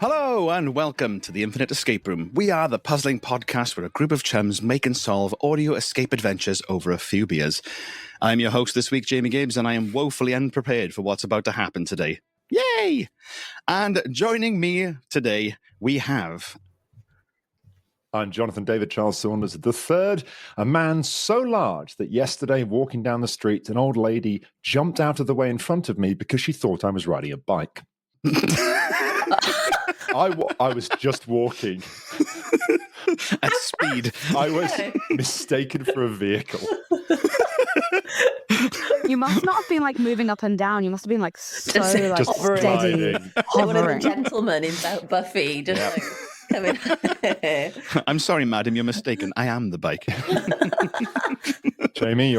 Hello and welcome to the Infinite Escape Room. We are the puzzling podcast where a group of chums make and solve audio escape adventures over a few beers. I'm your host this week, Jamie Gibbs, and I am woefully unprepared for what's about to happen today. Yay! And joining me today, we have... I'm Jonathan David Charles Saunders III, a man so large that yesterday, walking down the street, an old lady jumped out of the way in front of me because she thought I was riding a bike. I was just walking. At speed. I was mistaken for a vehicle. You must not have been like moving up and down. You must have been like so Just steady. One of the gentlemen in Buffy, just like coming. I'm sorry, madam, you're mistaken. I am the bike. Jamie,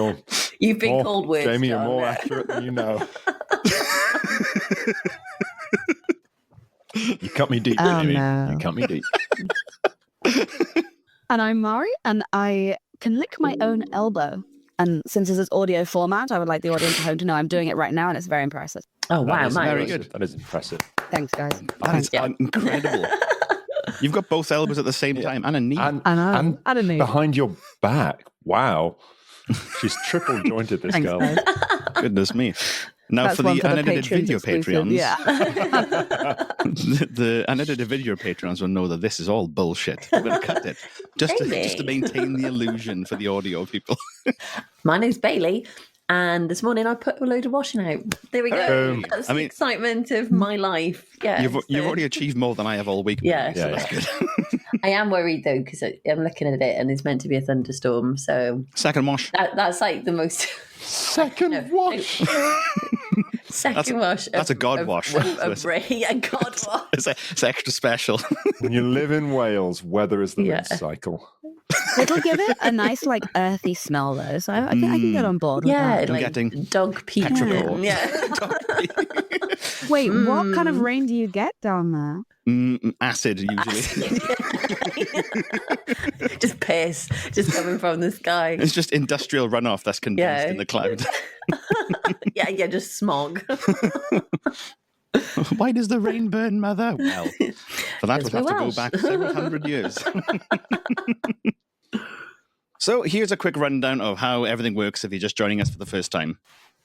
You've been called words, Jamie, John. you're more accurate than you know. You cut me deep, Jamie. No. You cut me deep. And I'm Mairi, and I can lick my own elbow. And since this is audio format, I would like the audience at home to know I'm doing it right now, and it's very impressive. Oh, wow, That is very Mairi. good. That is impressive. Thanks, guys. That is incredible. You've got both elbows at the same time and a knee. And, I know. and I don't know. behind your back. Wow. She's triple jointed, this Thanks, girl. guys. Goodness me. Now That's for one the unedited patrons video exclusive, Patreons. Yeah. The unedited video Patreons will know that this is all bullshit. We're going to cut it. Just to maintain the illusion for the audio people. My name's Bailey, and this morning I put a load of washing out. There we go. Boom. That's the excitement of my life. Yeah, You've already achieved more than I have all week. Yeah. So that's good. I am worried though because I'm looking at it and it's meant to be a thunderstorm. So Second wash. that's like the most Second wash. second wash. That's a God wash. A God wash. It's extra special. When you live in Wales, weather is the Yeah. rinse cycle. It'll give it a nice, like, earthy smell, though. So I think I can get on board with Yeah, that. I'm like getting dog pee. petrichor. Yeah. Wait, what kind of rain do you get down there? Acid, usually. Just piss, just coming from the sky. It's just industrial runoff that's condensed in the cloud. Yeah, just smog. Why does the rain burn, mother? Well, for that we'll have to go back several hundred years. So here's a quick rundown of how everything works if you're just joining us for the first time.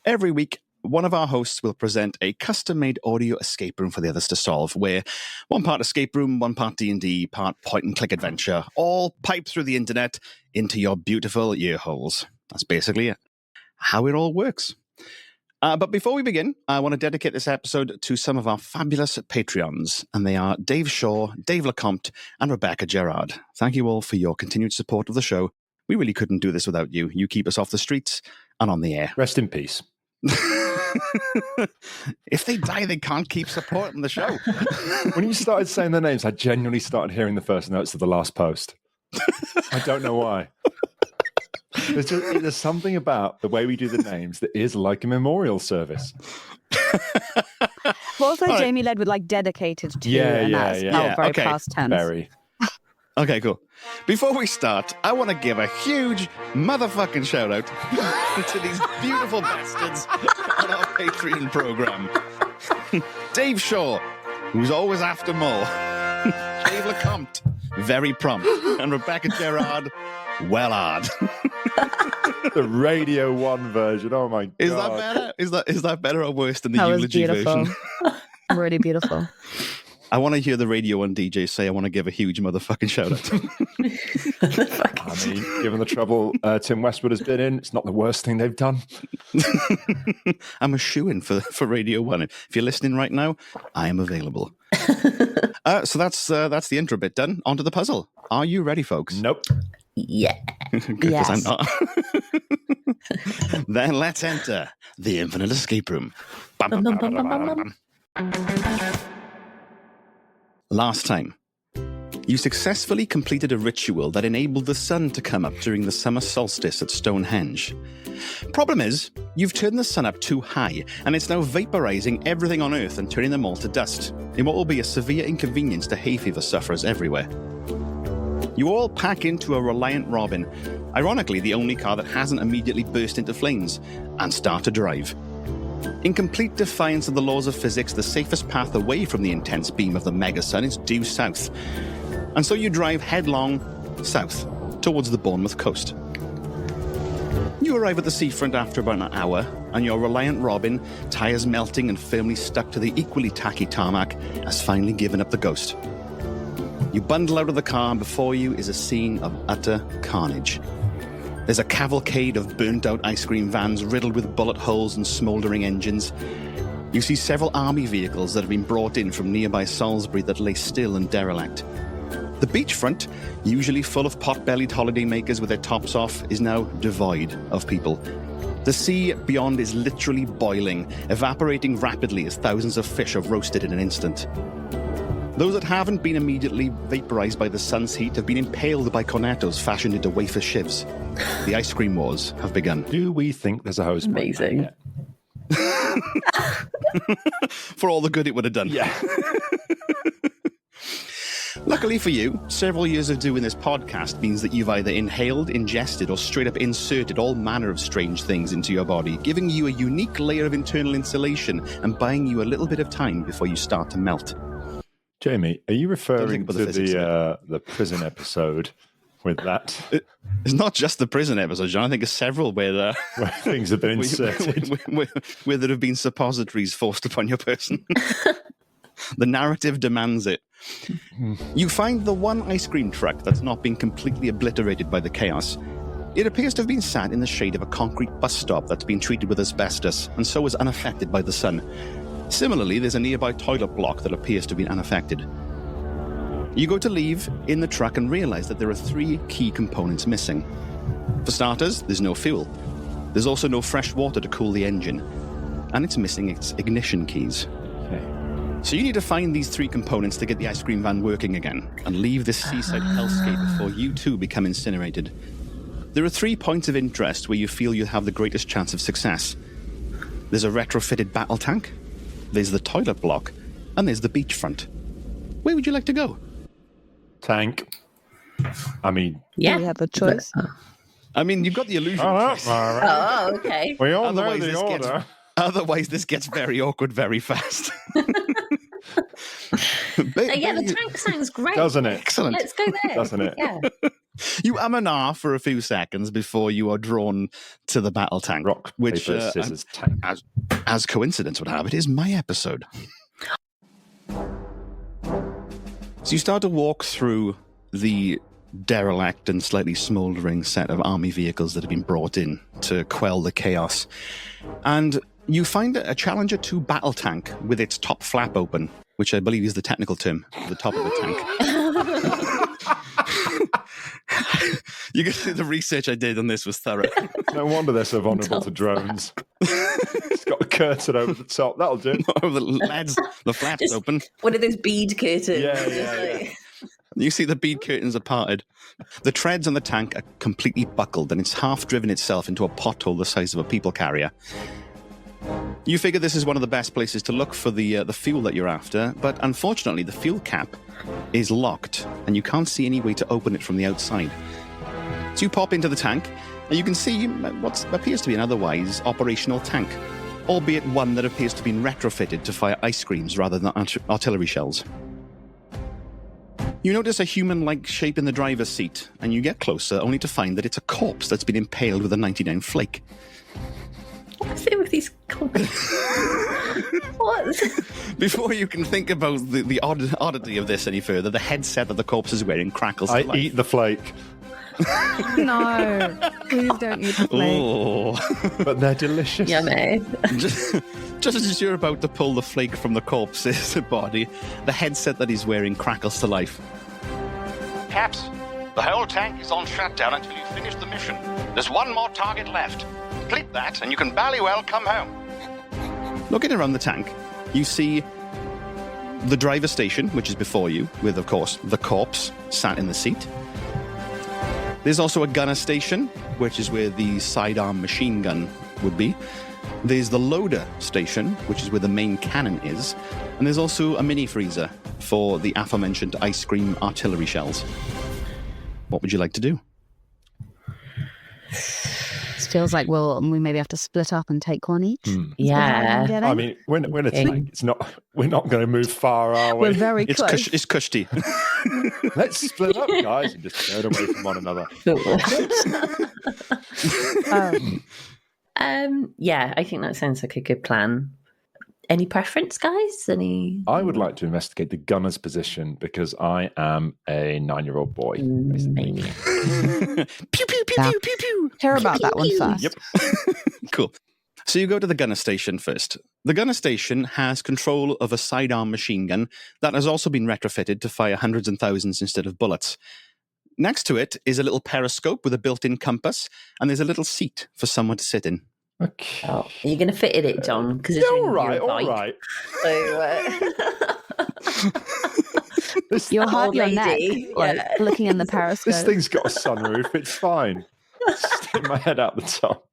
Every week, one of our hosts will present a custom-made audio escape room for the others to solve, where one part escape room, one part D&D, part point-and-click adventure, all piped through the internet into your beautiful ear holes. That's basically how it all works. But before we begin, I want to dedicate this episode to some of our fabulous Patreons, and they are Dave Shaw, Dave Lecomte, and Rebecca Gerard. Thank you all for your continued support of the show. We really couldn't do this without you. You keep us off the streets and on the air. Rest in peace. If they die, they can't keep supporting the show. When you started saying their names, I genuinely started hearing the first notes of the last post. I don't know why. There's something about the way we do the names that is like a memorial service. Also, Jamie led with like dedicated to, and that's yeah. very Okay. past tense. Very. Okay, cool. Before we start, I want to give a huge motherfucking shout out to these beautiful bastards on our Patreon program. Dave Shaw, who's always after more. Dave Lecomte, very prompt. And Rebecca Gerard, well hard. The Radio 1 version. Oh my God. Is that better? Is that better or worse than the That was eulogy beautiful. version? Really beautiful. I want to hear the Radio 1 DJ say I want to give a huge motherfucking shout out. I mean, given the trouble Tim Westwood has been in, it's not the worst thing they've done. I'm a shoo-in for Radio 1. If you're listening right now, I am available. So that's the intro bit done. On to the puzzle. Are you ready, folks? Nope. Yeah. Good, because Yes. I'm not. Then let's enter the Infinite Escape Room. Bum, bum, bum, bum, bum, bum, bum. Last time, you successfully completed a ritual that enabled the sun to come up during the summer solstice at Stonehenge. Problem is, you've turned the sun up too high, and it's now vaporizing everything on Earth and turning them all to dust, in what will be a severe inconvenience to hay fever sufferers everywhere. You all pack into a Reliant Robin, ironically the only car that hasn't immediately burst into flames, and start to drive. In complete defiance of the laws of physics, the safest path away from the intense beam of the megasun is due south. And so you drive headlong south towards the Bournemouth coast. You arrive at the seafront after about an hour, and your reliant Robin, tyres melting and firmly stuck to the equally tacky tarmac, has finally given up the ghost. You bundle out of the car, and before you is a scene of utter carnage. There's a cavalcade of burnt-out ice cream vans riddled with bullet holes and smouldering engines. You see several army vehicles that have been brought in from nearby Salisbury that lay still and derelict. The beachfront, usually full of pot-bellied holidaymakers with their tops off, is now devoid of people. The sea beyond is literally boiling, evaporating rapidly as thousands of fish are roasted in an instant. Those that haven't been immediately vaporized by the sun's heat have been impaled by cornetos fashioned into wafer shivs. The ice cream wars have begun. Do we think there's a hose? Amazing. For all the good it would have done. Yeah. Luckily for you, several years of doing this podcast means that you've either inhaled, ingested, or straight up inserted all manner of strange things into your body, giving you a unique layer of internal insulation and buying you a little bit of time before you start to melt. Jamie, are you referring to the the prison episode with that? It's not just the prison episode, John. I think it's several where things have been inserted. where there have been suppositories forced upon your person. The narrative demands it. You find the one ice cream truck that's not been completely obliterated by the chaos. It appears to have been sat in the shade of a concrete bus stop that's been treated with asbestos and so is unaffected by the sun. Similarly, there's a nearby toilet block that appears to have been unaffected. You go to leave in the truck and realize that there are 3 key components missing. For starters, there's no fuel. There's also no fresh water to cool the engine. And it's missing its ignition keys. Okay. So you need to find these 3 components to get the ice cream van working again and leave this seaside hellscape before you too become incinerated. There are 3 points of interest where you feel you have the greatest chance of success. There's a retrofitted battle tank, there's the toilet block, and there's the beachfront. Where would you like to go? Tank. I mean... Yeah. Do we have a choice? I mean, you've got the illusion. All of choice. right. Oh, okay. We all know Otherwise, the order. Otherwise, this gets very awkward very fast. The tank sounds great. Doesn't it? Excellent. Let's go there. Doesn't it? Yeah. You and ah for a few seconds before you are drawn to the battle tank. Rock, which, paper, scissors, tank. as coincidence would have it, is my episode. So you start to walk through the derelict and slightly smouldering set of army vehicles that have been brought in to quell the chaos. And you find a Challenger 2 battle tank with its top flap open, which I believe is the technical term for the top of the tank. You can see the research I did on this was thorough. No wonder they're so vulnerable to drones. It's got a curtain over the top. That'll do. The flaps Just open. one of those bead curtains. Yeah. You see the bead curtains are parted. The treads on the tank are completely buckled, and it's half driven itself into a pothole the size of a people carrier. You figure this is one of the best places to look for the fuel that you're after, but unfortunately the fuel cap is locked, and you can't see any way to open it from the outside. So you pop into the tank, and you can see what appears to be an otherwise operational tank, albeit one that appears to have been retrofitted to fire ice creams rather than artillery shells. You notice a human-like shape in the driver's seat, and you get closer only to find that it's a corpse that's been impaled with a 99 flake. What's it with these comments? What? Before you can think about the oddity of this any further, the headset that the corpse is wearing crackles to I life. eat the flake. No, please don't eat the flake. Oh. But they're delicious. Yummy. Just as you're about to pull the flake from the corpse's body, the headset that he's wearing crackles to life. Caps, the whole tank is on shutdown until you finish the mission. There's one more target left. Complete that, and you can bally well come home. Looking around the tank, you see the driver's station, which is before you, with, of course, the corpse sat in the seat. There's also a gunner station, which is where the sidearm machine gun would be. There's the loader station, which is where the main cannon is. And there's also a mini freezer for the aforementioned ice cream artillery shells. What would you like to do? It's Feels like we maybe have to split up and take one each. Is that how I'm getting? I mean, when it's like, we're not going to move far, are we? We're very close. It's cushy. Let's split up, guys, and just turn away from one another. Yeah, I think that sounds like a good plan. Any preference, guys? I would like to investigate the gunner's position because I am a 9-year-old boy. Basically. Pew, pew, pew, pew, pew, pew. Hear about that one first. Yep. Cool. So you go to the gunner station first. The gunner station has control of a sidearm machine gun that has also been retrofitted to fire hundreds and thousands instead of bullets. Next to it is a little periscope with a built-in compass, and there's a little seat for someone to sit in. Okay. Oh, are you going to fit in it, John? Because it's all right. So, You'll have old your lady, neck, looking in the periscope. This thing's got a sunroof. It's fine. Stick my head out the top.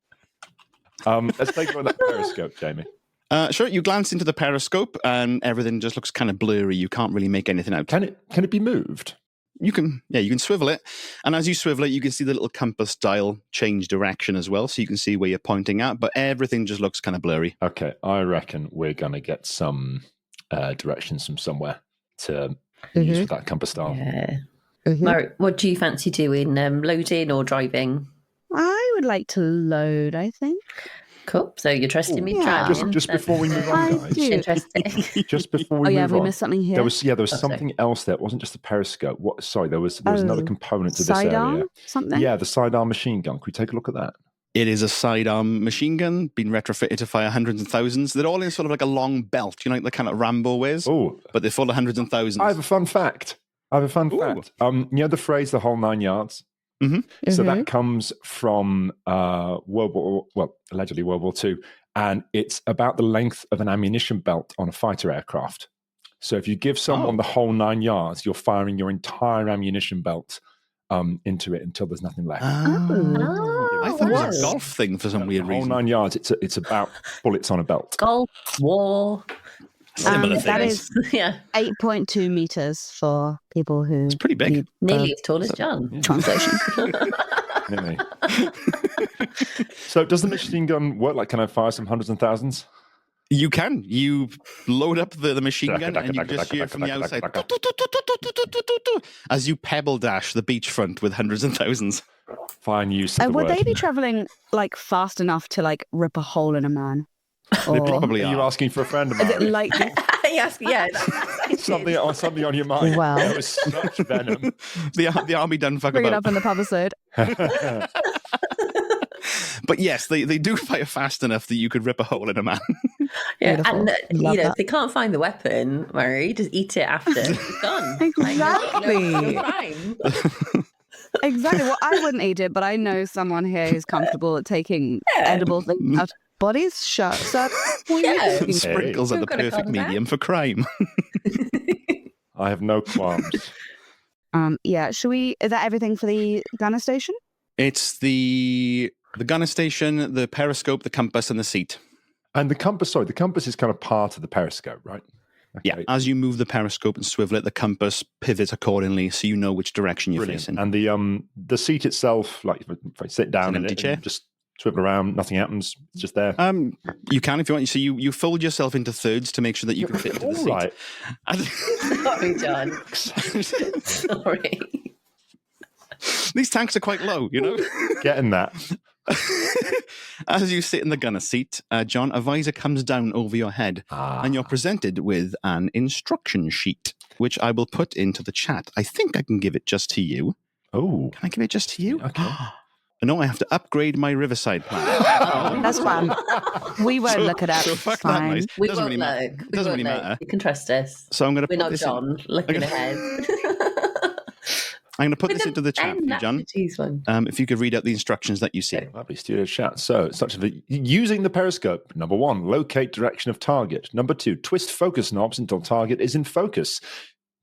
Let's take a look at that periscope, Jamie. Sure, you glance into the periscope and everything just looks kind of blurry. You can't really make anything out. Can it be moved? You can swivel it. And as you swivel it, you can see the little compass dial change direction as well. So you can see where you're pointing at, but everything just looks kind of blurry. Okay, I reckon we're going to get some directions from somewhere to use for that compass dial. Yeah. Mairi, what do you fancy doing? Loading or driving? I would like to load, I think. Cool. So you're trusting me driving? Just before we move on, guys. Interesting. Just before we move on. Have we missed something here? There was something else there. It wasn't just the periscope. There was another component to this sidearm? area. Something? Yeah, the sidearm machine gun. Can we take a look at that? It is a sidearm machine gun, been retrofitted to fire hundreds and thousands. They're all in sort of like a long belt, like the kind of Rambo wears. Oh, but they're full of hundreds and thousands. I have a fun fact. fact. You know the phrase "the whole 9 yards." Mm-hmm. So that comes from allegedly World War II, and it's about the length of an ammunition belt on a fighter aircraft. So if you give someone the whole 9 yards, you're firing your entire ammunition belt into it until there's nothing left. I thought it was a golf thing for some weird reason. The whole 9 yards. It's about bullets on a belt. Golf, war. Similar things. That is 8.2 meters for people who... It's pretty big. Nearly as tall as John. Translation. So does the machine gun work? Like, can I fire some hundreds and thousands? You can. You load up the machine gun and you just hear from the outside as you pebble dash the beachfront with hundreds and thousands. Fine use of the would word. they be traveling fast enough to rip a hole in a man? They probably are. You're asking for a friend of mine. Is it likely? something on your mind. Well. There was such venom. The army done fuck Bring it about. up in the pub episode. But yes, they do fire fast enough that you could rip a hole in a man. And if they can't find the weapon, Mairi, just eat it after it's done. Exactly. Exactly. Well, I wouldn't eat it, but I know someone here who's comfortable at taking edible things out of bodies. Sure. So sprinkles are the perfect medium for crime. I have no qualms. Should we? Is that everything for the gunner station? It's the gunner station, the periscope, the compass, and the seat. And the compass is kind of part of the periscope, right? Okay. Yeah, as you move the periscope and swivel it, the compass pivots accordingly so you know which direction you're facing. And the seat itself, like if I sit down in empty it chair. and just swivel around, nothing happens, it's just there. You can if you want. So you fold yourself into thirds to make sure that you can fit into the seat. Right. Sorry, John. Sorry. These tanks are quite low, Getting that. As you sit in the gunner seat, John, a visor comes down over your head and you're presented with an instruction sheet, which I will put into the chat. I think I can give it just to you. Oh. Can I give it just to you? Okay. No, I have to upgrade my Riverside plan. That's fine. We won't look it up. So fuck Fine. that noise. We Doesn't won't really matter. look. It doesn't really matter. You can trust us. So I'm going to We're put not this John looking ahead. I'm going to put this into the chat for you, John. If you could read out the instructions that you see. Okay, lovely studio chat. So, using the periscope. Number 1, locate direction of target. Number 2, twist focus knobs until target is in focus.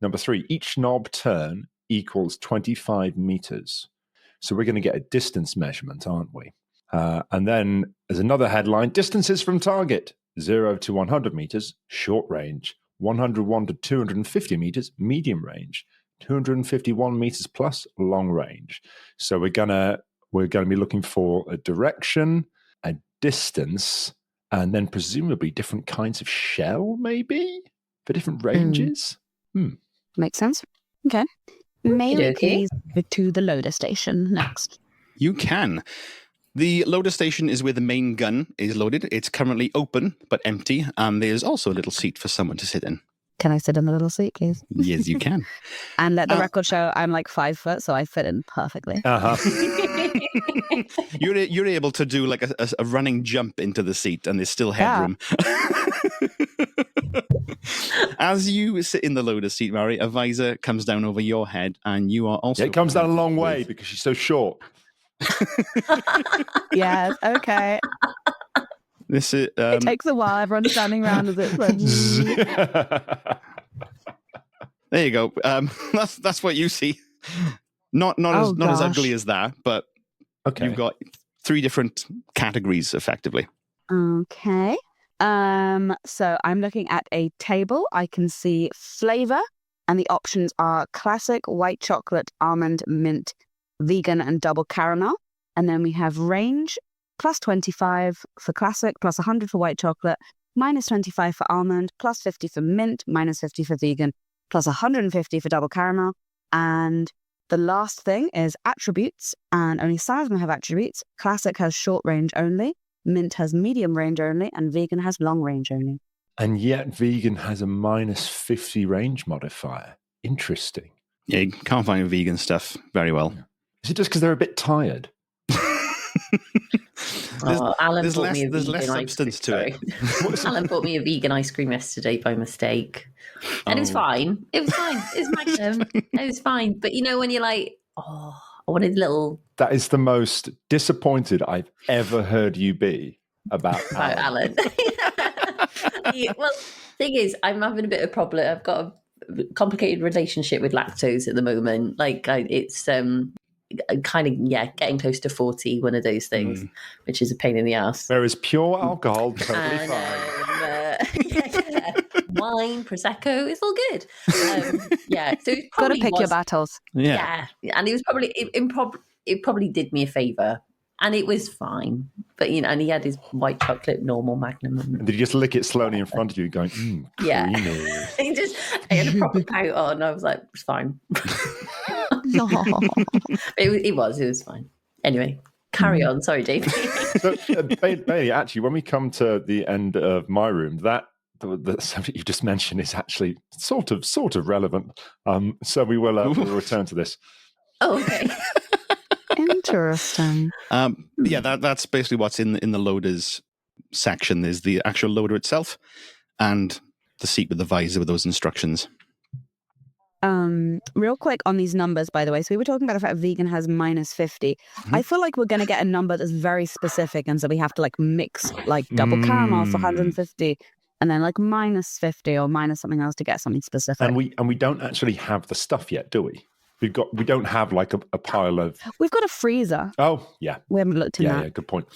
Number 3, each knob turn equals 25 meters. So we're going to get a distance measurement, aren't we? And then there's another headline: distances from target: 0 to 100 meters, short range; 101 to 250 meters, medium range; 251 meters plus, long range. So we're gonna We're going to be looking for a direction, a distance, and then presumably different kinds of shell, maybe, for different ranges. Makes sense. Okay. Mairi, Okey-dokey. please go to the loader station next. You can. The loader station is where the main gun is loaded. It's currently open but empty, and there's also a little seat for someone to sit in. Can I sit in the little seat, please? Yes, you can. And let the record show I'm like 5 foot, so I fit in perfectly. You're able to do like a running jump into the seat, and there's still headroom. As you sit in the loader seat, Mairi, a visor comes down over your head, and you are also... It comes down a long way because she's so short. Yes, okay. This is, It takes a while. Everyone's standing around as it. There you go. That's what you see. Not as ugly as that, but Okay. you've got 3 different categories, effectively. Okay. So I'm looking at a table. I can see flavor, and the options are classic, white chocolate, almond, mint, vegan, and double caramel. And then we have range, plus 25 for classic, plus 100 for white chocolate, minus 25 for almond, plus 50 for mint, minus 50 for vegan, plus 150 for double caramel. And the last thing is attributes, and only some of them have attributes. Classic has short range only, mint has medium range only, and vegan has long range only. And yet vegan has a minus 50 range modifier. Interesting. Yeah, you can't find vegan stuff very well. Is it just because they're a bit tired? Alan there's bought me a less vegan substance to it. Alan bought me a vegan ice cream yesterday by mistake. And it was fine. It was fine. It was Magnum. It was fine. But you know when you're like, I wanted a little... That is the most disappointed I've ever heard you be about Alan. Well, thing is, I'm having a bit of a problem. I've got a complicated relationship with lactose at the moment. Like, it's kind of, getting close to 40, one of those things, which is a pain in the ass. Whereas pure alcohol, totally fine. Wine, Prosecco, it's all good. So it Got to probably pick your battles. Yeah. And it was probably, it probably did me a favour. And it was fine. But, and he had his white chocolate normal Magnum. And did you just lick it slowly in front of you going, Yeah. creamy? I had a proper pout on. I was like, it's fine. No. It was fine. Anyway, carry on. Sorry, Dave. So, Bailey, actually, when we come to the end of my room, the subject you just mentioned is actually sort of relevant. So we will we'll return to this. Oh, okay. Interesting. That's basically what's in the loaders section. There's the actual loader itself and the seat with the visor with those instructions. Real quick on these numbers, by the way. So we were talking about the fact vegan has minus 50. I feel like we're going to get a number that's very specific, and so we have to like mix like double caramel for 150, and then like minus 50 or minus something else to get something specific. And we don't actually have the stuff yet, do we? We don't have like a pile of... We've got a freezer. Oh, yeah. We haven't looked in that. Yeah, good point.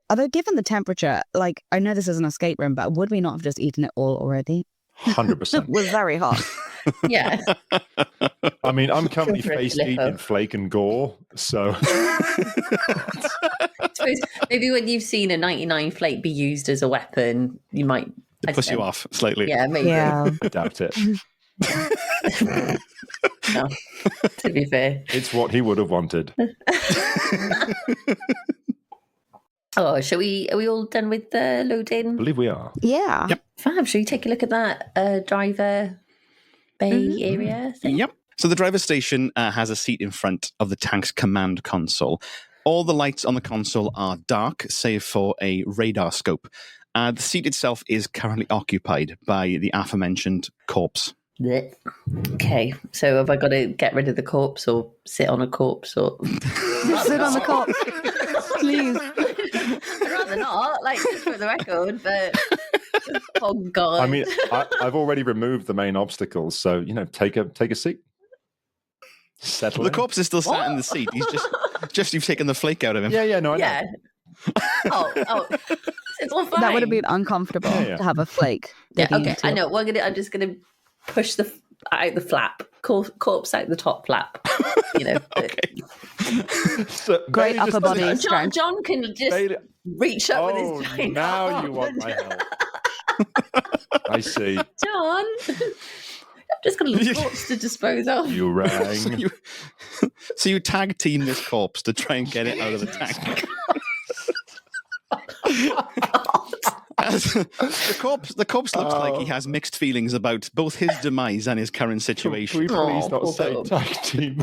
Although given the temperature, like I know this is an escape room, but would we not have just eaten it all already? 100%. We're very hot. Yeah. I mean, I'm currently Go for it, face deep Filippo. in flake and gore, so... I suppose maybe when you've seen a 99 flake be used as a weapon, you might... It puts you off slightly. Yeah, maybe. Yeah. I doubt it. No, to be fair. It's what he would have wanted. Oh, are we all done with the I loading? believe we are. Yeah. Yep. Fab, shall we take a look at that driver bay area thing? Yep. So the driver station has a seat in front of the tank's command console. All the lights on the console are dark, save for a radar scope. The seat itself is currently occupied by the aforementioned corpse. Blech. Okay, so have I got to get rid of the corpse or sit on a corpse or... Sit on the corpse, please. I'd rather not, like, just for the record, but... Oh, God. I mean, I've already removed the main obstacles, so, take a seat. Settle The in. corpse is still sat in the seat. He's just you've taken the flake out of him. Yeah, no, I know. Yeah. Oh, it's all fine. That would have been uncomfortable Yeah. to have a flake. Yeah, digging okay, into I it. know. I'm just gonna push the out the flap. Corpse out the top flap. You know. Okay. So Great Bailey upper just- body John, strength. John can just Bailey- reach up with Oh, his giant now arm you want and- my help. I see. John, I've just got a little corpse to dispose of. You rang. So you tag team this corpse to try and get it out of the tank. The corpse looks like he has mixed feelings about both his demise and his current Can situation. we please not poor say Bob. tag team?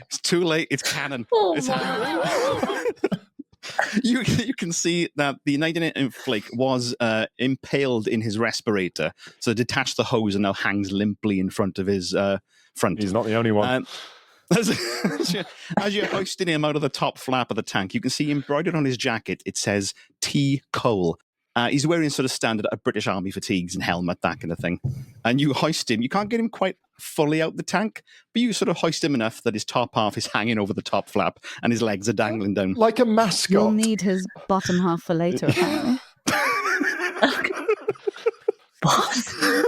It's too late. It's canon. Oh It's my you can see that the 99 flake was impaled in his respirator, so detached the hose and now hangs limply in front of his front. He's not the only one. As you're hoisting him out of the top flap of the tank, you can see embroidered on his jacket, it says T. Cole. He's wearing sort of standard British Army fatigues and helmet, that kind of thing. And you hoist him. You can't get him quite fully out the tank, but you sort of hoist him enough that his top half is hanging over the top flap and his legs are dangling down. Like a You'll mascot. need his bottom half for later, apparently.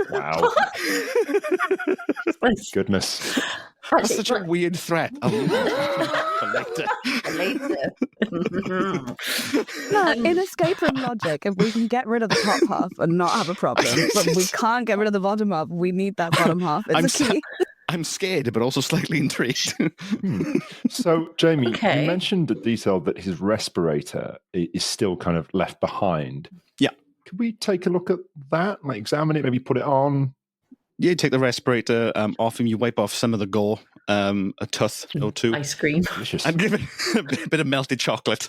Wow. Goodness. That's such a weird threat. I'll leave it for later. Later. No, in escape room logic, if we can get rid of the top half and not have a problem, but we can't get rid of the bottom half, we need that bottom half. It's a key. I'm scared, but also slightly intrigued. So, Jamie, Okay. you mentioned the detail that his respirator is still kind of left behind. Yeah. Could we take a look at that? Like, examine it, maybe put it on? You take the respirator off him, you wipe off some of the gore, a tooth or two, Ice cream. Delicious. and give it a bit of melted chocolate.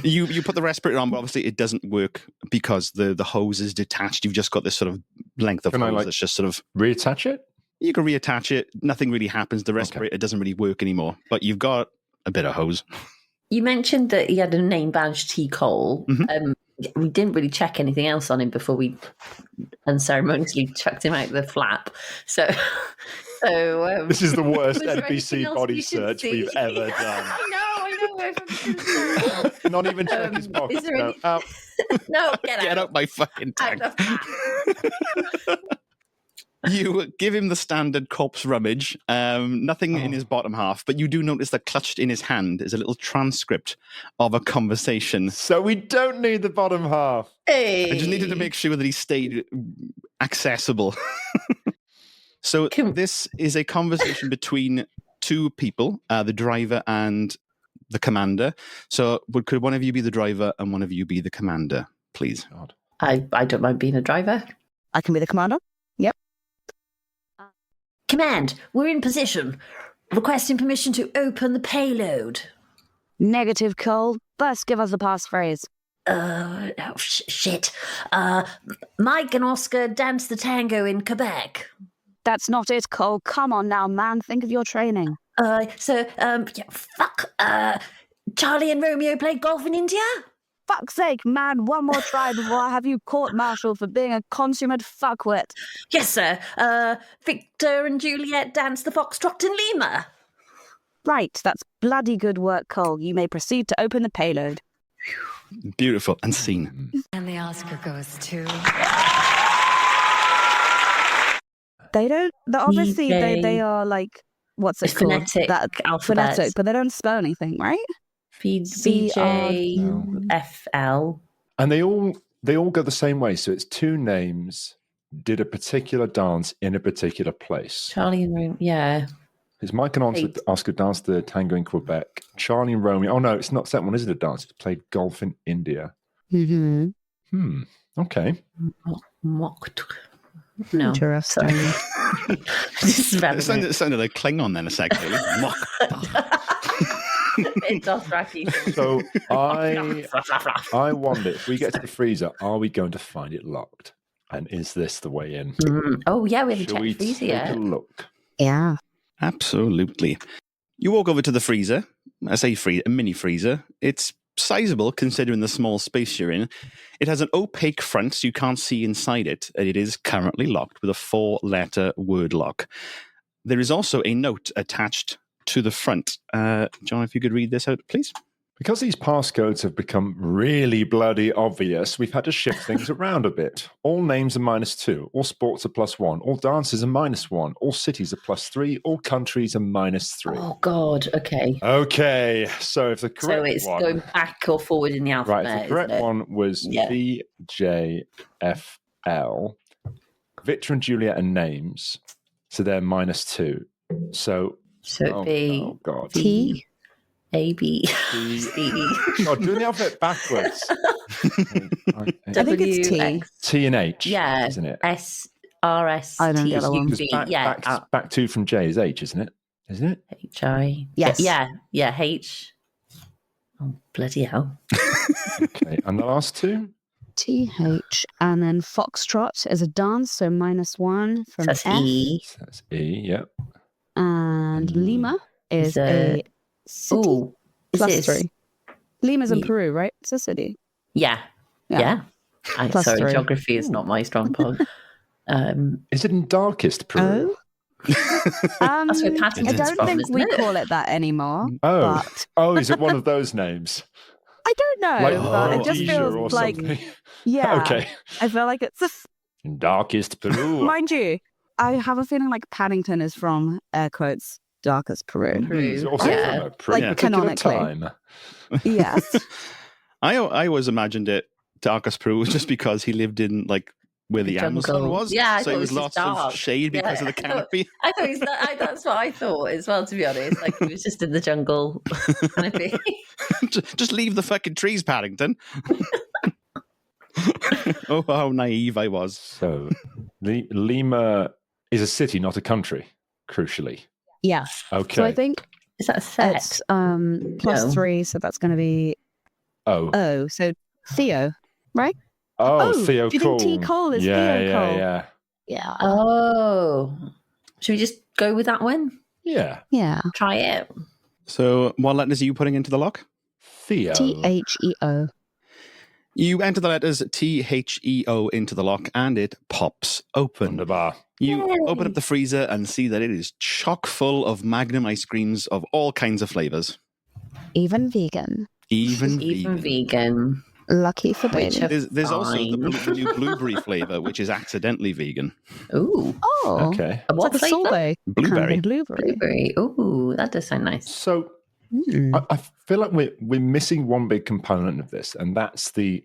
You put the respirator on, but obviously it doesn't work because the hose is detached. You've just got this sort of length of Can I, hose like- that's just sort of... Reattach it? You can reattach it. Nothing really happens. The respirator doesn't really work anymore, but you've got a bit of hose. You mentioned that he had a name badge, T. Cole. Mhm. We didn't really check anything else on him before we unceremoniously chucked him out the flap. So This is the worst Was there anything NPC else body we should search see? we've ever done. I know. Not even check his Is pockets. there No. any- Oh, No, get out. Get out my fucking Out tank. the flap. You give him the standard corpse rummage, nothing in his bottom half, but you do notice that clutched in his hand is a little transcript of a conversation. so we don't need the bottom half. Hey. I just needed to make sure that he stayed accessible. So Can- this is a conversation between two people, the driver and the commander. So could one of you be the driver and one of you be the commander, please? God. I don't mind being a driver. I can be the commander. Command, we're in position. Requesting permission to open the payload. Negative, Cole. First, give us the passphrase. Shit. Mike and Oscar danced the tango in Quebec. That's not it, Cole. Come on now, man. Think of your training. Fuck. Charlie and Romeo played golf in India? Fuck's sake, man. One more try before I have you court-martialed for being a consummate fuckwit. Yes, sir. Victor and Juliet danced the foxtrot in Lima. Right, that's bloody good work, Cole. You may proceed to open the payload. Beautiful and scene. And the Oscar goes to... They don't... Obviously, DJ. they are like... What's it It's called? phonetic alphabet. Phonetic, but they don't spell anything, right? VJFL. And they all go the same way. So it's two names did a particular dance in a particular place. Charlie and Romeo. Yeah. It's Mike and Oscar danced the tango in Quebec. Charlie and Romeo. Oh no, it's not that one. Is it a dance? It's played golf in India. Mm-hmm. Okay. Mocked. No. Interesting. This is very It sounded like Klingon then a second. Really. Mock. It does Dothraki. So I wonder if we get to the freezer, are we going to find it locked? And is this the way in? Oh, yeah, we haven't Shall checked we the freezer take yet. a look? Yeah. Absolutely. You walk over to the freezer. I say a mini freezer. It's sizable considering the small space you're in. It has an opaque front, so you can't see inside it, and it is currently locked with a 4-letter word lock. There is also a note attached to the front. John, if you could read this out, please. Because these passcodes have become really bloody obvious, we've had to shift things around a bit. All names are -2. All sports are +1. All dances are -1. All cities are +3. All countries are -3. Oh God. Okay. Okay, so if the correct So it's one... going back or forward in the alphabet. Right, the correct one was VJFL. Victor and Juliet are names, so they're -2. So it'd be oh God. T, A, B, T. C, Oh, doing the alphabet backwards. I think it's T. X, T and H, yeah, isn't it? S, R, S, I don't T, get the one. U, Because V, back 2 from J is H, isn't it? Isn't it? H, I. Yes. Yeah, H. Oh, bloody hell. Okay, and the last two? TH. And then Foxtrot is a dance, so -1 from That's F. E. So that's E, yep. And Lima is a city Oh, +3. Lima's in Ye- Peru, right? It's a city. Yeah. Yeah. Sorry, +3. geography is not my strong point. Is it in darkest Peru? That's where Paddington's I don't from, think isn't we it? call it that anymore. Oh. But Oh, is it one of those names? I don't know. but it just Rhodesia or feels like, something? yeah. Okay. I feel like it's In darkest Peru. mind you, I have a feeling like Paddington is from air quotes darkest Peru. It's also Yeah. from a pretty Like, particular canonically. time. Yes. I always imagined it darkest Peru was just because he lived in like where the Amazon jungle. was. Yeah, I so thought it it was was lots just of dark. shade because of the Yeah, I thought- canopy. I thought that's what I thought as well, to be honest. Like he was just in the jungle. Canopy. Just leave the fucking trees, Paddington. Oh, how naive I was. So, Lima is a city, not a country, crucially. Yeah. Okay. So I think Is that a set? it's +3, so that's going to be Oh. O. So Theo, right? Oh, Oh, Theo do you Cole. think T. Cole is yeah, Theo yeah, Cole? Yeah, Yeah. Oh. Should we just go with that one? yeah. Yeah. Try it. So, what letters are you putting into the lock? Theo. THEO. You enter the letters THEO into the lock and it pops open. Wunderbar. You Yay. open up the freezer and see that it is chock full of Magnum ice creams of all kinds of flavors. Even vegan. Even Even vegan. vegan. Lucky for Which baby. are There's also the fine. new blueberry flavor, which is accidentally vegan. Ooh. Oh. Okay. A what It's like a flavour? sorbet. Blueberry. Kind of blueberry. Blueberry. Ooh, that does sound nice. So, Mm. I feel like we're missing one big component of this, and that's the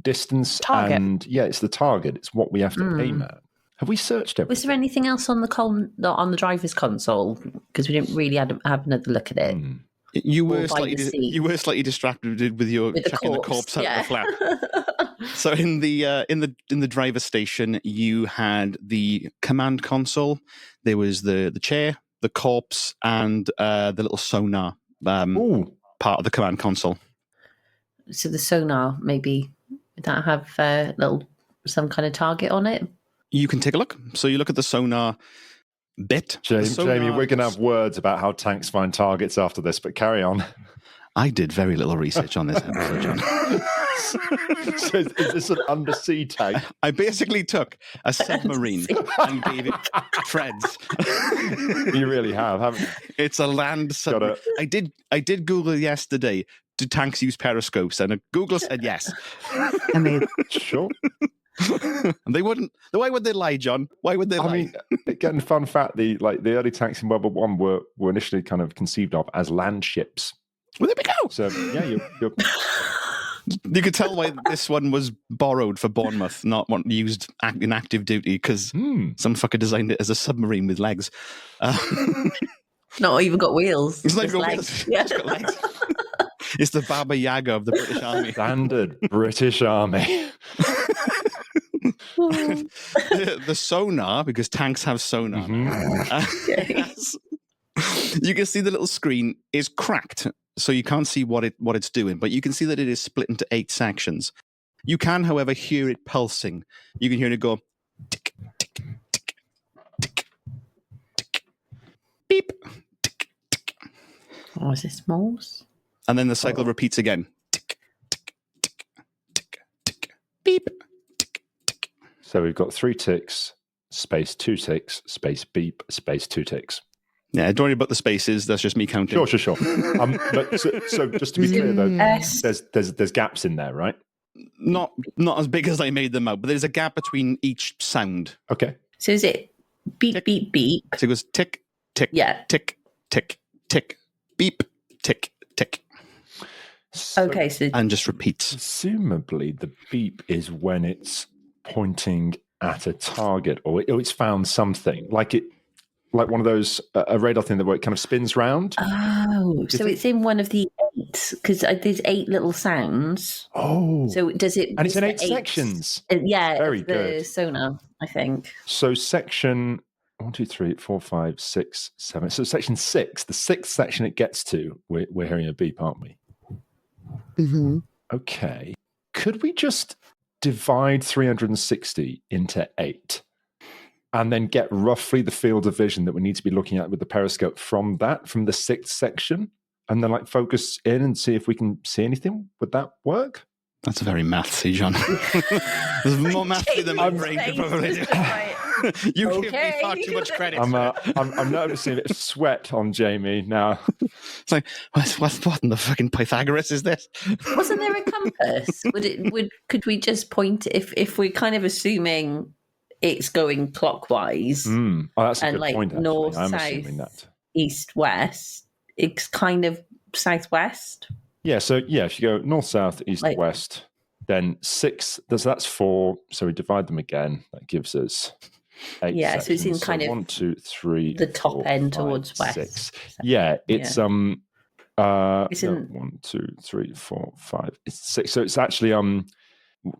distance Target. and it's the target. It's what we have to aim at. Have we searched everything? Was there anything else on the driver's console? Because we didn't really have another look at it. You Or were by the seat. slightly distracted with your With the checking corpse, the corpse out of the flap. So in the driver's station, you had the command console. There was the chair, the corpse, and the little sonar Ooh. part of the command console. So the sonar, maybe, would that have some kind of target on it? You can take a look. So you look at the sonar bit. The Jamie, sonar- we're going to have words about how tanks find targets after this, but carry on. I did very little research on this episode, John. So is this an undersea tank? I basically took a submarine and gave it treads. You really have, haven't you? It's a land submarine. I did Google yesterday, do tanks use periscopes? And Google said yes. I mean, Sure. And they wouldn't. Why would they lie, John? Why would they lie? I mean, again, fun fact: the early tanks in World War One were initially kind of conceived of as land ships. Well, there we go. So yeah, you're You could tell why this one was borrowed for Bournemouth, not one used in active duty, because some fucker designed it as a submarine with legs. Not even got wheels. It's not just even got legs. wheels. It's got legs. It's the Baba Yaga of the British Army. standard British Army. The sonar, because tanks have sonar. Yes. You can see the little screen is cracked, so you can't see what it's doing, but you can see that it is split into 8 sections. You can, however, hear it pulsing. You can hear it go tick, tick, tick, tick, tick, beep, tick, tick. Oh, is this Morse? And then the cycle repeats again. Tick, tick, tick, tick, tick, beep, tick, tick. So we've got 3 ticks, space 2 ticks, space beep, space 2 ticks. Yeah, don't worry about the spaces. That's just me counting. Sure. But so just to be clear, though, S. there's gaps in there, right? Not as big as I made them out, but there's a gap between each sound. Okay. So is it beep, Tick. beep, beep? So it goes tick, tick, Yeah. tick, tick, tick, beep, tick, tick, Okay, so and just repeats. Presumably, the beep is when it's pointing at a target or it's found something, like one of those a radar thing where it kind of spins round. oh, so it's in one of the 8 because there's 8 little sounds. Oh, So does it? and it's in the 8 sections. Yeah, Very of the good. sonar, I think. So section 1, 2, 3, 4, 5, 6, 7. So section 6, the 6th section it gets to, we're hearing a beep, aren't we? Mm-hmm. Okay. Could we just divide 360 into 8 and then get roughly the field of vision that we need to be looking at with the periscope from the 6th section, and then focus in and see if we can see anything? Would that work? That's very mathsy, John. There's more mathsy than my brain could probably do. You give me far too much credit. I'm noticing a bit of sweat on Jamie now. It's like, what in the fucking Pythagoras is this? Wasn't there a compass? Could we just point if we're kind of assuming it's going clockwise Oh, that's a and good point. Actually. north, I'm south, assuming that. east, west? It's kind of southwest. Yeah. So if you go north, south, east, west, then 6. That's 4. So we divide them again. That gives us 8. Yeah, sections. so it's in kind of 1, 2, 3, the top 4, end 5, towards 6. west. Yeah, it's It's 1, in 2, 3, 4, 5. It's 6. So it's actually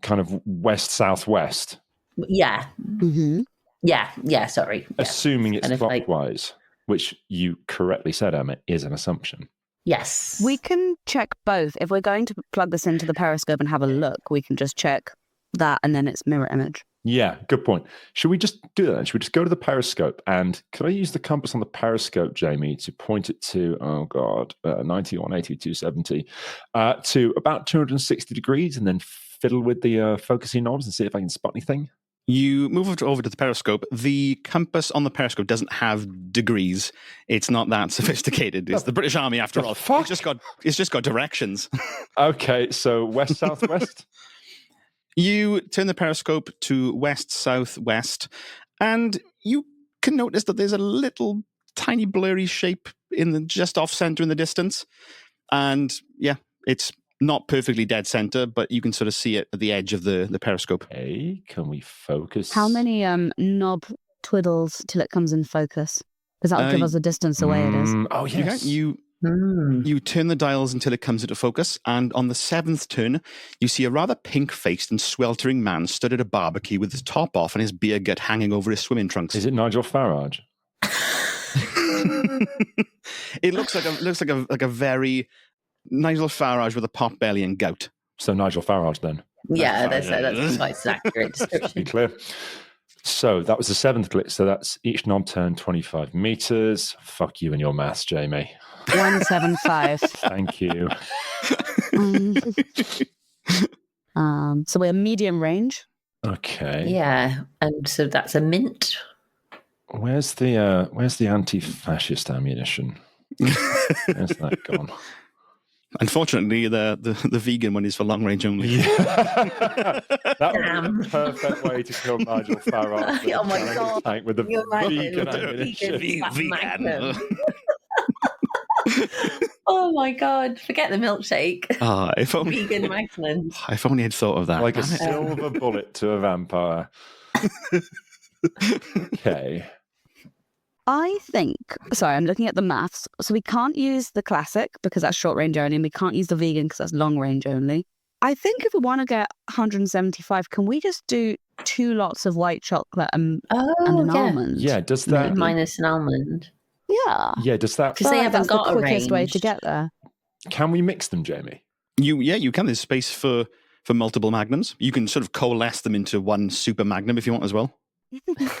kind of west southwest. Yeah. Mm-hmm. Yeah. Sorry. Yeah. Assuming it's Kind of clockwise, which you correctly said, Emma, is an assumption. Yes. We can check both. If we're going to plug this into the periscope and have a look, we can just check that and then it's mirror image. Yeah, good point. Should we just do that? Should we just go to the periscope? And could I use the compass on the periscope, Jamie, to point it to, 90, 180, 270, to about 260 degrees, and then fiddle with the focusing knobs and see if I can spot anything? You move over to the periscope. The compass on the periscope doesn't have degrees. It's not that sophisticated. It's the British Army, after all. Fuck? It's just got directions. Okay, so west, southwest? You turn the periscope to west, southwest, and you can notice that there's a little tiny blurry shape just off center in the distance. And yeah, it's not perfectly dead center, but you can sort of see it at the edge of the periscope. Okay, can we focus? How many knob twiddles till it comes in focus? Because that'll give us the distance away it is. Oh, yes. You turn the dials until it comes into focus, and on the 7th turn, you see a rather pink-faced and sweltering man stood at a barbecue with his top off and his beer gut hanging over his swimming trunks. Is it Nigel Farage? It looks like a very Nigel Farage with a pot belly and gout. So Nigel Farage then. Yeah, that's quite an accurate Be description. clear. So that was the 7th click. So that's each knob turn 25 meters. Fuck you and your maths, Jamie. 175. Thank you. So we're medium range. Okay. Yeah, and so that's a mint. Where's the anti-fascist ammunition? Where's that gone? Unfortunately, the vegan one is for long range only. Yeah. That would Damn. be the perfect way to kill Nigel Farage. Oh my God. Tank with the You're right. vegan ammunition. Magnum. Oh my God! Forget the milkshake. If only Vegan Magnum. If only I'd thought of that. Like a silver bullet to a vampire. Okay. I think, sorry, I'm looking at the maths. So we can't use the classic because that's short range only, and we can't use the vegan because that's long range only. I think if we want to get 175, can we just do 2 lots of white chocolate and an almond? Yeah, does that... Minus an almond. Yeah. Yeah, does that... Because they haven't that's got the quickest way arranged. to get there. Can we mix them, Jamie? You can. There's space for multiple magnums. You can sort of coalesce them into one super magnum if you want as well.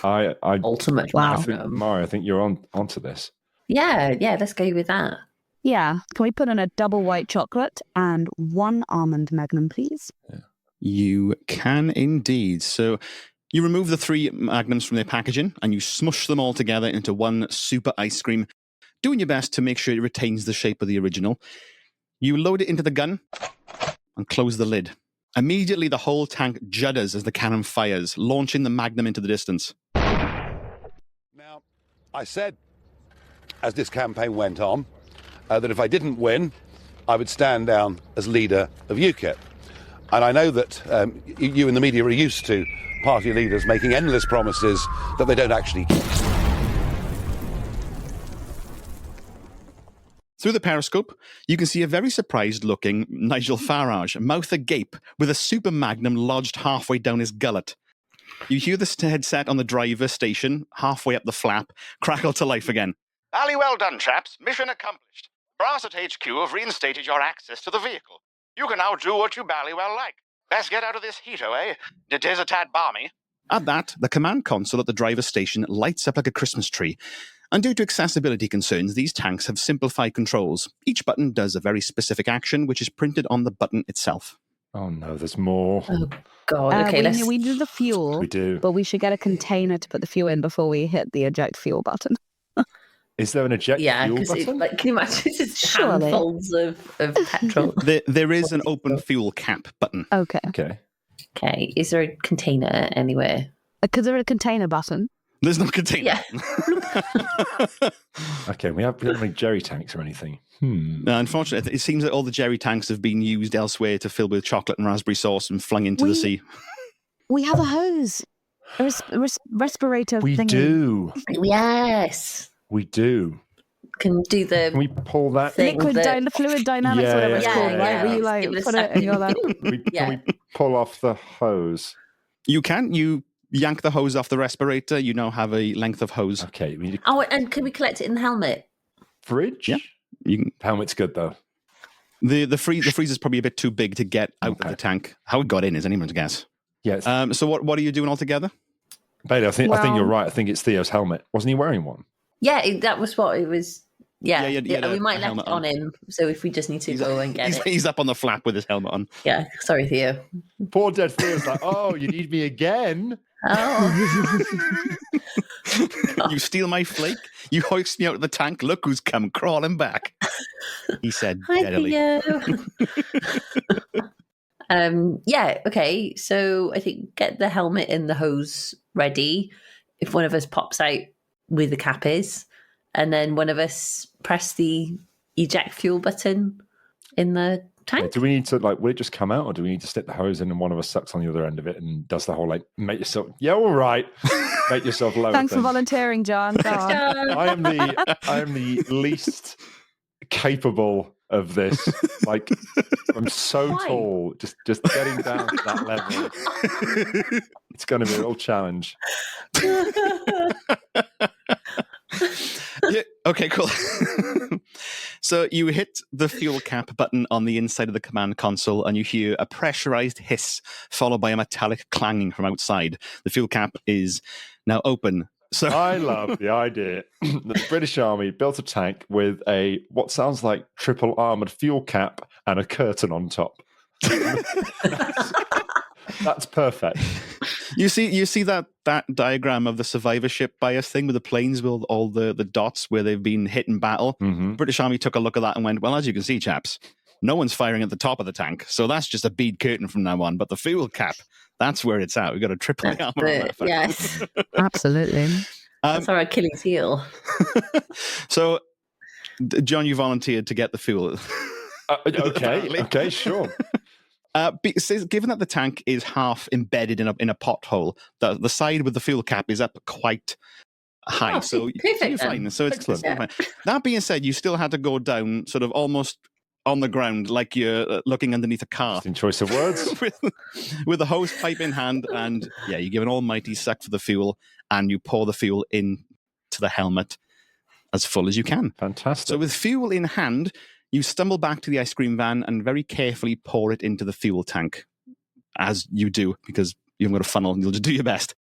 I Ultimate Wow. Magnum. Mari, I think you're onto this. Yeah, let's go with that. Yeah. Can we put in a double white chocolate and 1 almond magnum, please? Yeah. You can indeed. So you remove the 3 magnums from their packaging and you smush them all together into one super ice cream doing your best to make sure it retains the shape of the original. You load it into the gun and close the lid. Immediately, the whole tank judders as the cannon fires, launching the magnum into the distance. Now, I said, as this campaign went on, that if I didn't win, I would stand down as leader of UKIP. And I know that you in the media are used to party leaders making endless promises that they don't actually keep. Through the periscope, you can see a very surprised-looking Nigel Farage, mouth agape, with a super magnum lodged halfway down his gullet. You hear the headset on the driver's station, halfway up the flap, crackle to life again.Ally well done, chaps. Mission accomplished. Brass at HQ have reinstated your access to the vehicle. You can now do what you bally well like. Best get out of this heat, eh? It is a tad balmy. At that, the command console at the driver's station lights up like a Christmas tree. And due to accessibility concerns, these tanks have simplified controls. Each button does a very specific action, which is printed on the button itself. Oh no, there's more. Oh, God. Okay, let's... we do the fuel. We do. But we should get a container to put the fuel in before we hit the eject fuel button. Is there an eject fuel button? Like, can you imagine? It's just Surely. handfuls of petrol. There is an open fuel cap button. Okay. Okay. Is there a container anywhere? Because there is a container button. There's no container. Yeah. Okay, we haven't any jerry tanks or anything. Unfortunately, it seems that all the jerry tanks have been used elsewhere to fill with chocolate and raspberry sauce and flung into the sea. We have a hose. A respirator We thingy. do. Yes. We do. Can do the... Can we pull that? The fluid dynamics, Yeah, whatever it's yeah, called, yeah. right? Where you like Give it a put it and you're like... Can we pull off the hose? You can. You yank the hose off the respirator. You now have a length of hose. Okay. We need Oh, and can we collect it in the helmet? fridge? Yeah. You can, Helmet's good though. the freezer's probably a bit too big to get out of the tank. How it got in is anyone's guess. Yes. So what are you doing altogether? Bailey, I think Well- you're right. I think it's Theo's helmet. Wasn't he wearing one? Yeah, that was what it was. Yeah, Yeah, we might a left helmet it on him, so if we just need to go and get it. He's up on the flap with his helmet on. Yeah, sorry, Theo. Poor dead Theo's like, oh, you need me again? Oh, You steal my flake. You hoist me out of the tank. Look who's come crawling back. He said hi, deadily. Theo. Yeah, okay. So I think get the helmet and the hose ready. If one of us pops out where the cap is, and then one of us press the eject fuel button in the tank. Do we need to will it just come out, or do we need to stick the hose in and one of us sucks on the other end of it and does the whole make yourself? Yeah, all right. Make yourself low. Thanks for volunteering, John. Go on. I am the least capable of this. Like, I'm so Why? tall. Just getting down to that level. It's going to be a real challenge. Yeah, okay, cool. So you hit the fuel cap button on the inside of the command console and you hear a pressurized hiss followed by a metallic clanging from outside. The fuel cap is now open. So I love the idea that the British Army built a tank with a what sounds like triple armored fuel cap and a curtain on top. That's perfect. You see that diagram of the survivorship bias thing with the planes with all the dots where they've been hit in battle. Mm-hmm. British Army took a look at that and went, well, as you can see, chaps, no one's firing at the top of the tank, so that's just a bead curtain from now on. But the fuel cap, that's where it's at. We've got a triple armor on that. Yes, Absolutely. that's our Achilles heel. So, John, you volunteered to get the fuel. Okay, sure. Given that the tank is half embedded in a pothole, the side with the fuel cap is up quite high. Oh, so perfect you're fine. then. So it's fine. That being said, you still had to go down sort of almost on the ground like you're looking underneath a car. In choice of words. with a hose pipe in hand, and you give an almighty suck for the fuel, and you pour the fuel into the helmet as full as you can. Fantastic. So with fuel in hand, you stumble back to the ice cream van and very carefully pour it into the fuel tank, as you do, because you haven't got a funnel and you'll just do your best.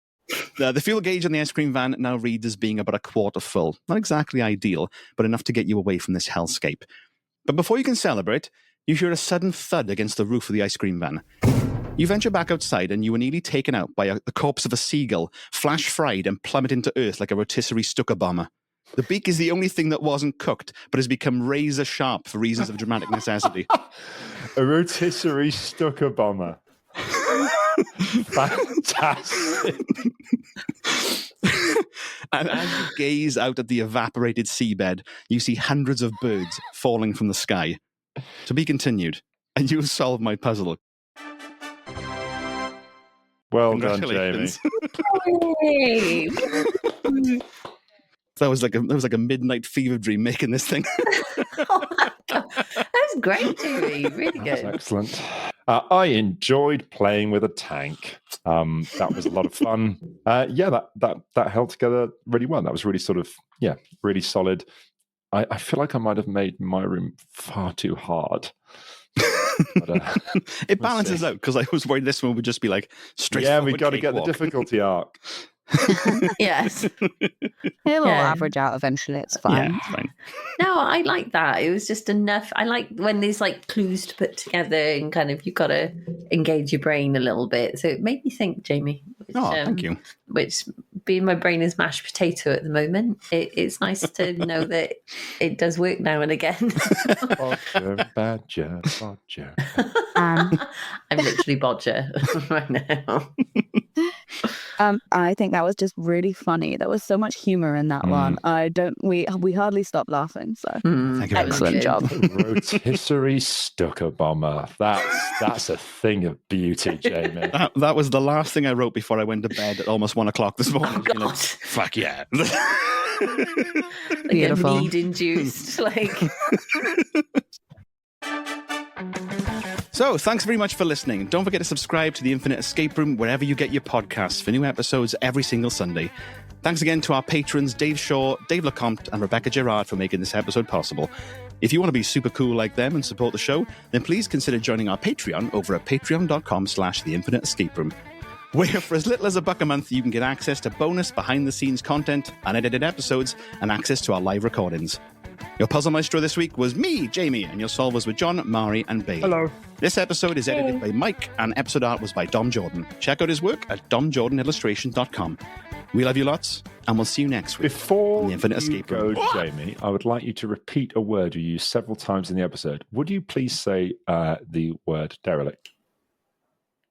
The fuel gauge on the ice cream van now reads as being about a quarter full. Not exactly ideal, but enough to get you away from this hellscape. But before you can celebrate, you hear a sudden thud against the roof of the ice cream van. You venture back outside and you are nearly taken out by the corpse of a seagull, flash fried and plummet into earth like a rotisserie Stuka bomber. The beak is the only thing that wasn't cooked, but has become razor sharp for reasons of dramatic necessity. A rotisserie stucker bomber. Fantastic. And as you gaze out at the evaporated seabed, you see hundreds of birds falling from the sky. To be continued. And you solve my puzzle. Well done, Jamie. Congratulations. Hey. That was like a midnight fever dream making this thing. Oh my God. That was great, Jamie. Really That's good. excellent. I enjoyed playing with a tank. That was a lot of fun. That held together really well. That was really really solid. I feel like I might have made my room far too hard. But, It balances out because I was worried this one would just be like straight. yeah, we got to get the difficulty arc. Yes. It'll Yeah. average out eventually. It's fine. Yeah, it's fine. No, I like that. It was just enough. I like when there's like clues to put together and kind of you've got to engage your brain a little bit. So it made me think, Jamie. Which, Oh, thank you. Which, being my brain is mashed potato at the moment, it's nice to know that it does work now and again. Bodger. I'm literally bodger right now. I think that was just really funny. There was so much humor in that one. We hardly stopped laughing. So Thank you very excellent much. job. Rotisserie stucker bomber. That's a thing of beauty, Jamie. That was the last thing I wrote before I went to bed at almost 1 o'clock this morning. Oh, You know, God. fuck yeah. Like Beautiful. a need induced. Like, So, thanks very much for listening. Don't forget to subscribe to the Infinite Escape Room wherever you get your podcasts for new episodes every single Sunday. Thanks again to our patrons Dave Shaw, Dave Lecomte, and Rebecca Gerard for making this episode possible. If you want to be super cool like them and support the show, then please consider joining our Patreon over at patreon.com/The Infinite Escape Room, where for as little as $1 a month, you can get access to bonus behind-the-scenes content, unedited episodes, and access to our live recordings. Your Puzzle Maestro this week was me, Jamie, and your solvers were John, Mairi, and Bailey. Hello. This episode is edited by Mike, and episode art was by Dom Jordan. Check out his work at domjordanillustration.com. We love you lots, and we'll see you next week. Before on the Infinite you Escape go, Room. Jamie, I would like you to repeat a word you used several times in the episode. Would you please say the word derelict?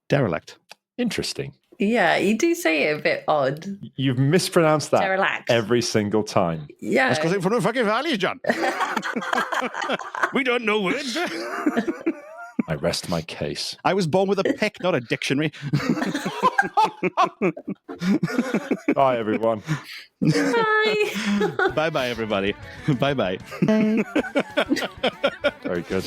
Derelict. Interesting. yeah, you do say it a bit odd. You've mispronounced that Derelict. every single time. Yeah. That's because I'm from the fucking valley, John. We don't know words. I rest my case. I was born with a pick, not a dictionary. Bye, everyone. Bye. Bye-bye, everybody. Bye-bye. Okay. Very good.